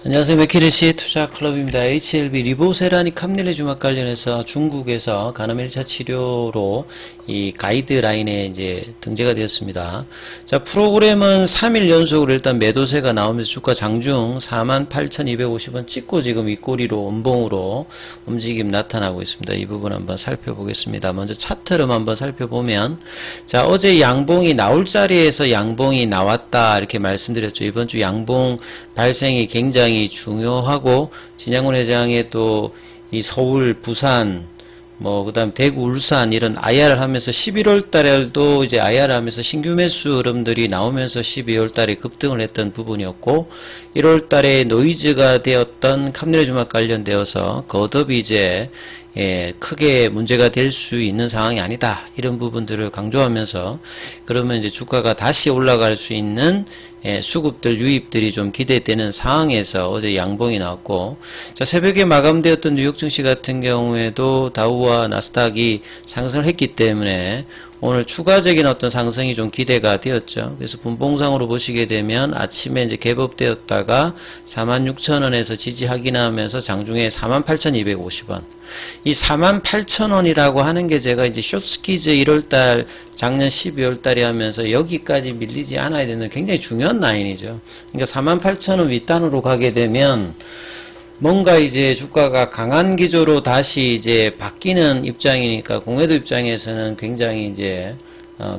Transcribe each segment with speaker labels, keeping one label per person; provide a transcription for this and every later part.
Speaker 1: 안녕하세요. 맥키리시 투자클럽입니다. HLB 리보세라닉 함릴레 주막 관련해서 중국에서 간암 1차 치료로 이 가이드라인에 이제 등재가 되었습니다. 자, 프로그램은 3일 연속으로 일단 매도세가 나오면서 주가 장중 48,250원 찍고 지금 윗꼬리로 음봉으로 움직임 나타나고 있습니다. 이 부분 한번 살펴보겠습니다. 먼저 차트를 한번 살펴보면, 자, 어제 양봉이 나올 자리에서 양봉이 나왔다 이렇게 말씀드렸죠. 이번 주 양봉 발생이 굉장히 중요하고, 진양훈 회장의 또 이 서울, 부산, 그 다음 대구, 울산 이런 IR을 하면서 11월 달에도 이제 IR을 하면서 신규 매수 흐름들이 나오면서 12월 달에 급등을 했던 부분이었고, 1월 달에 노이즈가 되었던 함릴레 주막 관련되어서 거듭이 이제 크게 문제가 될 수 있는 상황이 아니다. 이런 부분들을 강조하면서, 그러면 이제 주가가 다시 올라갈 수 있는 수급들, 유입들이 좀 기대되는 상황에서 어제 양봉이 나왔고, 자, 새벽에 마감되었던 뉴욕 증시 같은 경우에도 다우와 나스닥이 상승을 했기 때문에 오늘 추가적인 어떤 상승이 좀 기대가 되었죠. 그래서 분봉상으로 보시게 되면 아침에 이제 갭업되었다가 46,000원에서 지지 확인하면서 장중에 48,250원. 이 48,000원이라고 하는 게 제가 이제 숏스키즈 1월달, 작년 12월달에 하면서 여기까지 밀리지 않아야 되는 굉장히 중요한 라인이죠. 그러니까 48,000원 윗단으로 가게 되면 뭔가 이제 주가가 강한 기조로 다시 이제 바뀌는 입장이니까 공매도 입장에서는 굉장히 이제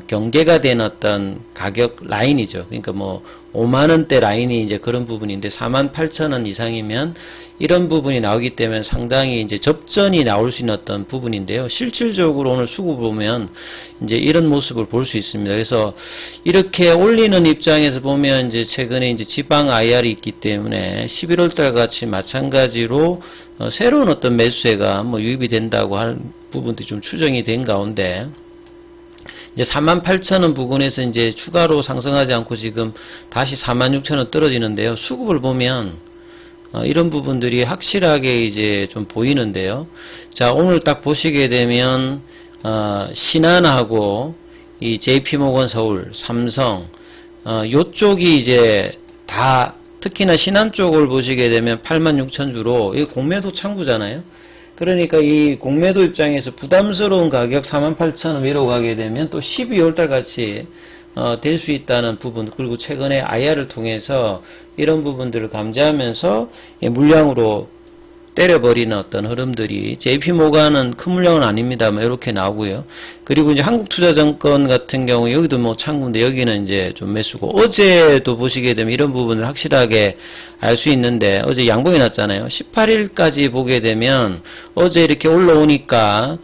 Speaker 1: 경계가 된 어떤 가격 라인이죠. 그러니까 5만원대 라인이 이제 그런 부분인데 48,000원 이상이면 이런 부분이 나오기 때문에 상당히 이제 접전이 나올 수 있는 어떤 부분인데요. 실질적으로 오늘 수급을 보면 이제 이런 모습을 볼 수 있습니다. 그래서 이렇게 올리는 입장에서 보면 이제 최근에 이제 지방 IR이 있기 때문에 11월달 같이 마찬가지로 새로운 어떤 매수세가 유입이 된다고 할 부분들이 좀 추정이 된 가운데, 이제 48,000원 부근에서 이제 추가로 상승하지 않고 지금 다시 46,000원 떨어지는데요. 수급을 보면 이런 부분들이 확실하게 이제 좀 보이는데요. 자, 오늘 딱 보시게 되면 신한하고 이 JP모건 서울, 삼성 요쪽이 이제 다, 특히나 신한 쪽을 보시게 되면 86,000주로 이 공매도 창구잖아요. 그러니까 이 공매도 입장에서 부담스러운 가격 48,000원 위로 가게 되면 또 12월달 같이 될 수 있다는 부분, 그리고 최근에 IR을 통해서 이런 부분들을 감지하면서 물량으로 때려버리는 어떤 흐름들이, JP모간은 큰 물량은 아닙니다만 이렇게 나오고요. 그리고 이제 한국투자증권 같은 경우 여기도 창구인데 여기는 이제 좀 매수고, 어제도 보시게 되면 이런 부분을 확실하게 알 수 있는데, 어제 양봉이 났잖아요. 18일까지 보게 되면 어제 이렇게 올라오니까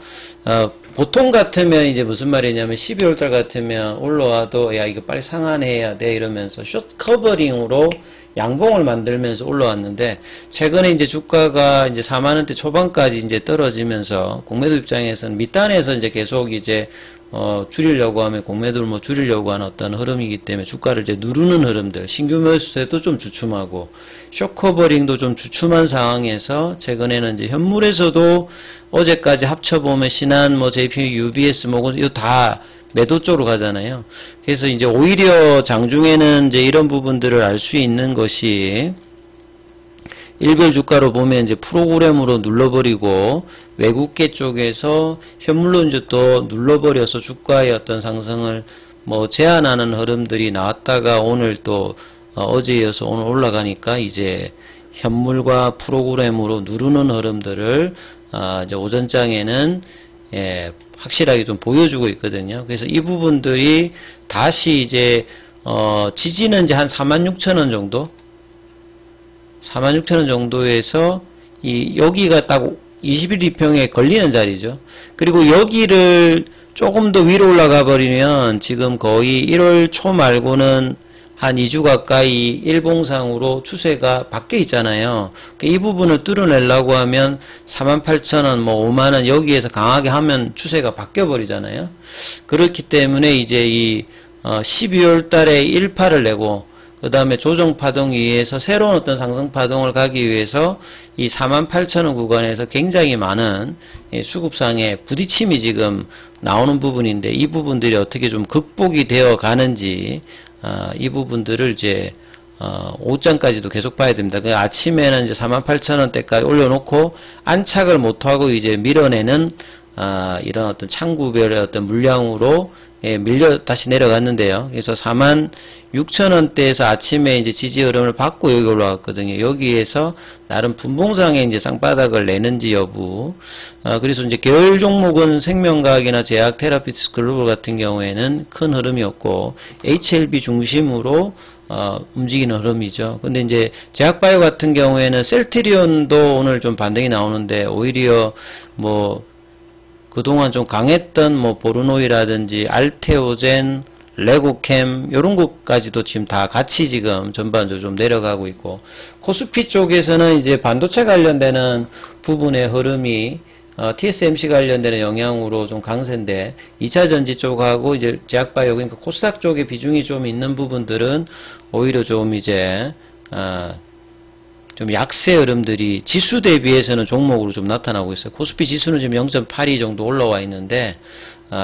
Speaker 1: 보통 같으면 이제 무슨 말이냐면 12월달 같으면 올라와도 야 이거 빨리 상한해야 돼 이러면서 숏 커버링으로 양봉을 만들면서 올라왔는데, 최근에 이제 주가가 이제 4만원대 초반까지 이제 떨어지면서 공매도 입장에서는 밑단에서 이제 계속 이제 줄이려고 하면 공매도를 줄이려고 하는 어떤 흐름이기 때문에 주가를 이제 누르는 흐름들, 신규 매수세도 좀 주춤하고 숏커버링도 좀 주춤한 상황에서 최근에는 이제 현물에서도 어제까지 합쳐보면 신한, JP, UBS 이거 다 매도 쪽으로 가잖아요. 그래서 이제 오히려 장중에는 이제 이런 부분들을 알 수 있는 것이, 일별 주가로 보면 이제 프로그램으로 눌러버리고 외국계 쪽에서 현물로 이제 또 눌러버려서 주가의 어떤 상승을 제한하는 흐름들이 나왔다가 오늘 또 어제에 이어서 오늘 올라가니까 이제 현물과 프로그램으로 누르는 흐름들을 이제 오전장에는 확실하게 좀 보여주고 있거든요. 그래서 이 부분들이 다시 이제 지지는 이제 한 46,000원 정도, 46,000원 정도에서 여기가 딱 21 이평에 걸리는 자리죠. 그리고 여기를 조금 더 위로 올라가 버리면 지금 거의 1월 초 말고는 한 2주 가까이 일봉상으로 추세가 바뀌어 있잖아요. 이 부분을 뚫어내려고 하면 48,000원, 5만원 여기에서 강하게 하면 추세가 바뀌어 버리잖아요. 그렇기 때문에 이제 이 12월 달에 1파를 내고 그 다음에 조정파동 위에서 새로운 어떤 상승파동을 가기 위해서 이 48,000원 구간에서 굉장히 많은 수급상의 부딪힘이 지금 나오는 부분인데, 이 부분들이 어떻게 좀 극복이 되어 가는지 이 부분들을 이제 오전까지도 계속 봐야 됩니다. 그 아침에는 이제 48,000원대까지 올려놓고 안착을 못하고 이제 밀어내는 이런 어떤 창구별의 어떤 물량으로 밀려 다시 내려갔는데요. 그래서 46,000원대에서 아침에 이제 지지 흐름을 받고 여기 올라왔거든요. 여기에서 나름 분봉상에 이제 쌍바닥을 내는지 여부. 그래서 이제 계열 종목은 생명과학이나 제약 테라피스 글로벌 같은 경우에는 큰 흐름이었고 HLB 중심으로 움직이는 흐름이죠. 근데 이제 제약바이오 같은 경우에는 셀트리온도 오늘 좀 반등이 나오는데 오히려 뭐 그동안 좀 강했던 뭐 보르노이라든지 알테오젠, 레고캠 요런 것까지도 지금 다 같이 지금 전반적으로 좀 내려가고 있고 코스피 쪽에서는 이제 반도체 관련되는 부분의 흐름이 TSMC 관련되는 영향으로 좀 강세인데 2차전지 쪽하고 이제 제약바이오 그러니까 코스닥 쪽에 비중이 좀 있는 부분들은 오히려 좀 이제 좀 약세 흐름들이 지수 대비해서는 종목으로 좀 나타나고 있어요. 코스피 지수는 지금 0.82 정도 올라와 있는데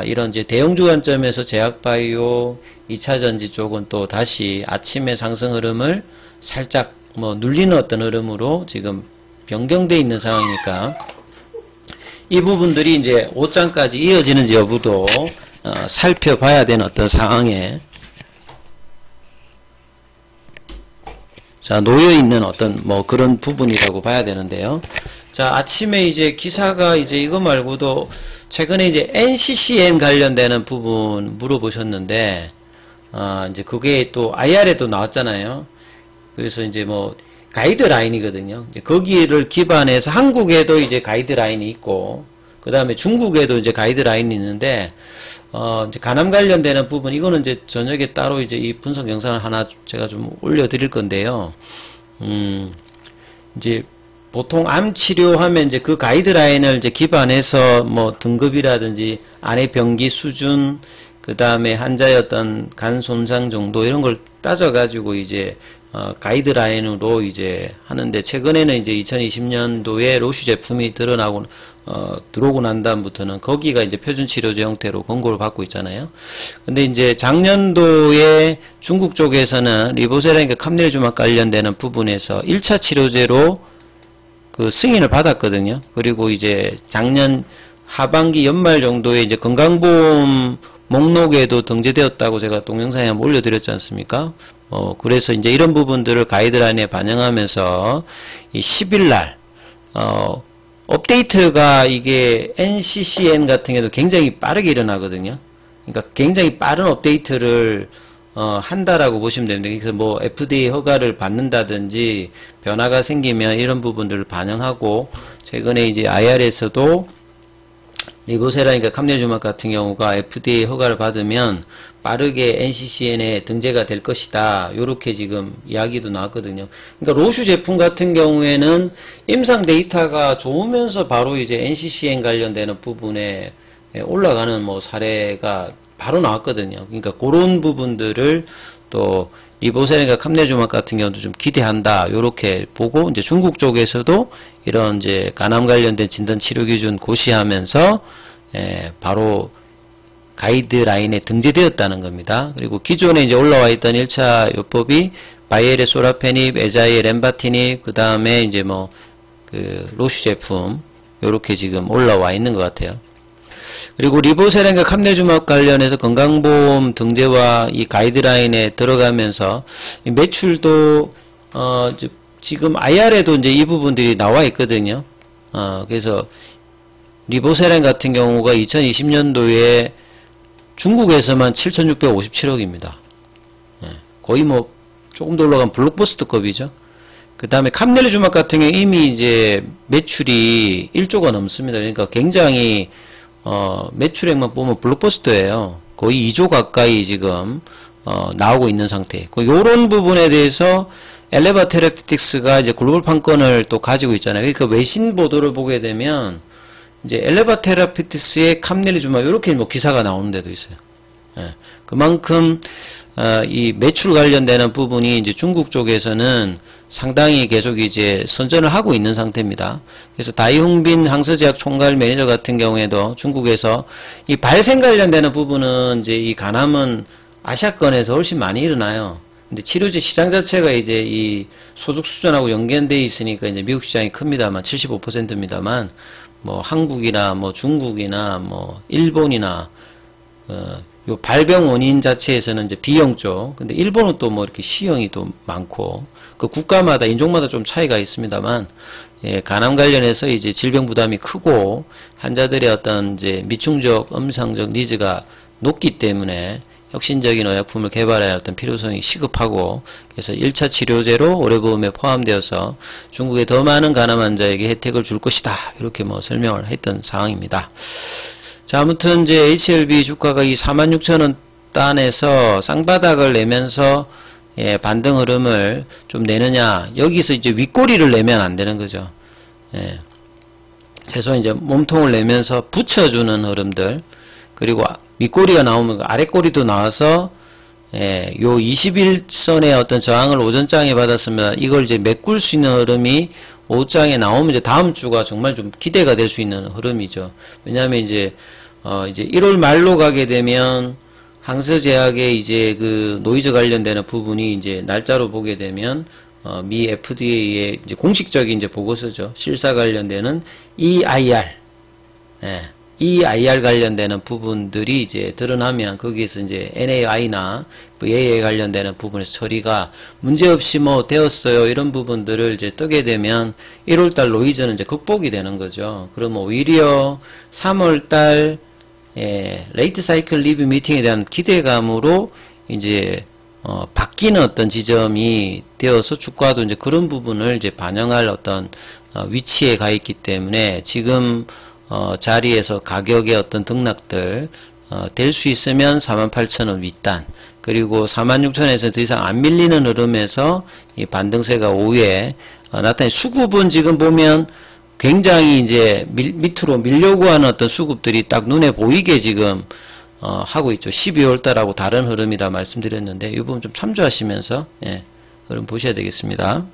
Speaker 1: 이런 이제 대형주 관점에서 제약바이오 2차전지 쪽은 또 다시 아침의 상승 흐름을 살짝 뭐 눌리는 어떤 흐름으로 지금 변경되어 있는 상황이니까 이 부분들이 이제 오장까지 이어지는지 여부도 살펴봐야 되는 어떤 상황에 자, 놓여있는 어떤, 뭐, 그런 부분이라고 봐야 되는데요. 자, 아침에 이제 기사가 이제 이거 말고도, 최근에 이제 NCCN 관련되는 부분 물어보셨는데, 이제 그게 또 IR에도 나왔잖아요. 그래서 이제 뭐, 가이드라인이거든요. 이제 거기를 기반해서 한국에도 이제 가이드라인이 있고, 그 다음에 중국에도 이제 가이드라인이 있는데, 이제 간암 관련되는 부분, 이거는 이제 저녁에 따로 이제 이 분석 영상을 하나 제가 좀 올려드릴 건데요. 이제 보통 암 치료하면 이제 그 가이드라인을 이제 기반해서 뭐 등급이라든지 안의 병기 수준, 그 다음에 환자의 어떤 간 손상 정도 이런 걸 따져가지고 이제 가이드라인으로 이제 하는데 최근에는 이제 2020년도에 로슈 제품이 들어오고 난 다음부터는 거기가 이제 표준 치료제 형태로 권고를 받고 있잖아요. 근데 이제 작년도에 중국 쪽에서는 리보세라인과 캄넬주막 관련되는 부분에서 1차 치료제로 그 승인을 받았거든요. 그리고 이제 작년 하반기 연말 정도에 이제 건강보험 목록에도 등재되었다고 제가 동영상에 한번 올려드렸지 않습니까? 그래서 이제 이런 부분들을 가이드라인에 반영하면서 이 10일날, 업데이트가 이게 NCCN 같은 경우도 굉장히 빠르게 일어나거든요. 그러니까 굉장히 빠른 업데이트를 한다라고 보시면 됩니다. 그래서 뭐 FDA 허가를 받는다든지 변화가 생기면 이런 부분들을 반영하고 최근에 이제 IR에서도 리보세라인과 캄넬주막 같은 경우가 FDA 허가를 받으면 빠르게 NCCN에 등재가 될 것이다. 요렇게 지금 이야기도 나왔거든요. 그러니까 로슈 제품 같은 경우에는 임상 데이터가 좋으면서 바로 이제 NCCN 관련되는 부분에 올라가는 뭐 사례가 바로 나왔거든요. 그러니까 그런 부분들을 또 리보세라인과 캄넬주막 같은 경우도 좀 기대한다. 요렇게 보고 이제 중국 쪽에서도 이런 이제 간암 관련된 진단 치료 기준 고시하면서 바로 가이드라인에 등재되었다는 겁니다. 그리고 기존에 이제 올라와 있던 1차 요법이 바이엘의 소라페닙, 에자이의 렘바티닙, 그 다음에 이제 뭐 그 로슈 제품 요렇게 지금 올라와 있는 것 같아요. 그리고 리보세라인과 캄넬주막 관련해서 건강보험 등재와 이 가이드라인에 들어가면서 이 매출도 지금 IR에도 이제 이 부분들이 나와 있거든요. 그래서 리보세라인 같은 경우가 2020년도에 중국에서만 7,657억입니다. 거의 뭐 조금 더 올라간 블록버스터급이죠. 그 다음에 캄넬주막 같은 경우 이미 이제 매출이 1조가 넘습니다. 그러니까 굉장히 매출액만 보면 블록버스터예요. 거의 2조 가까이 지금 나오고 있는 상태. 요런 부분에 대해서 엘레바 테라피틱스가 이제 글로벌 판권을 또 가지고 있잖아요. 그러니까 외신 보도를 보게 되면 이제 엘레바 테라피틱스의 캄넬주막 이렇게 뭐 기사가 나오는 데도 있어요. 그만큼 이 매출 관련되는 부분이 이제 중국 쪽에서는 상당히 계속 이제 선전을 하고 있는 상태입니다. 그래서 다이홍빈 항서제약 총괄 매니저 같은 경우에도 중국에서 이 발생 관련되는 부분은 이제 이 간암은 아시아권에서 훨씬 많이 일어나요. 근데 치료제 시장 자체가 이제 이 소득 수준하고 연관되어 있으니까 이제 미국 시장이 큽니다만 75%입니다만 뭐 한국이나 뭐 중국이나 뭐 일본이나 요 발병 원인 자체에서는 이제 B형 쪽, 근데 일본은 또 뭐 이렇게 C형이 또 많고, 그 국가마다, 인종마다 좀 차이가 있습니다만, 예, 간암 관련해서 이제 질병 부담이 크고, 환자들의 어떤 이제 미충족, 음성적 니즈가 높기 때문에, 혁신적인 의약품을 개발할 어떤 필요성이 시급하고, 그래서 1차 치료제로 의료보험에 포함되어서 중국에 더 많은 간암 환자에게 혜택을 줄 것이다. 이렇게 뭐 설명을 했던 상황입니다. 자, 아무튼 이제 HLB 주가가 이 46,000원 단에서 쌍바닥을 내면서 예, 반등 흐름을 좀 내느냐, 여기서 이제 윗꼬리를 내면 안 되는 거죠. 예, 최소한 이제 몸통을 내면서 붙여주는 흐름들, 그리고 윗꼬리가 나오면 아랫꼬리도 나와서 예, 요 21선의 어떤 저항을 오전장에 받았으면 이걸 이제 메꿀 수 있는 흐름이 오후장에 나오면 이제 다음 주가 정말 좀 기대가 될 수 있는 흐름이죠. 왜냐하면 이제 1월 말로 가게 되면 항서제약의 이제 그 노이즈 관련되는 부분이 이제 날짜로 보게 되면 미 FDA의 이제 공식적인 이제 보고서죠. 실사 관련되는 EIR, 예, EIR 관련되는 부분들이 이제 드러나면 거기에서 이제 NAI나 VA에 관련되는 부분에서 처리가 문제없이 뭐 되었어요. 이런 부분들을 이제 뜨게 되면 1월달 노이즈는 이제 극복이 되는 거죠. 그러면 오히려 3월달 레이트 사이클 리뷰 미팅에 대한 기대감으로 이제 바뀌는 어떤 지점이 되어서 주가도 이제 그런 부분을 이제 반영할 어떤 위치에 가 있기 때문에 지금 자리에서 가격의 어떤 등락들 될 수 있으면 48,000원 윗단, 그리고 46,000원에서 더 이상 안 밀리는 흐름에서 이 반등세가 오후에 나타나는 수급은 지금 보면 굉장히 이제 밑으로 밀려고 하는 어떤 수급들이 딱 눈에 보이게 지금 하고 있죠. 12월 달하고 다른 흐름이다 말씀드렸는데 이 부분 좀 참조하시면서 예, 흐름 보셔야 되겠습니다.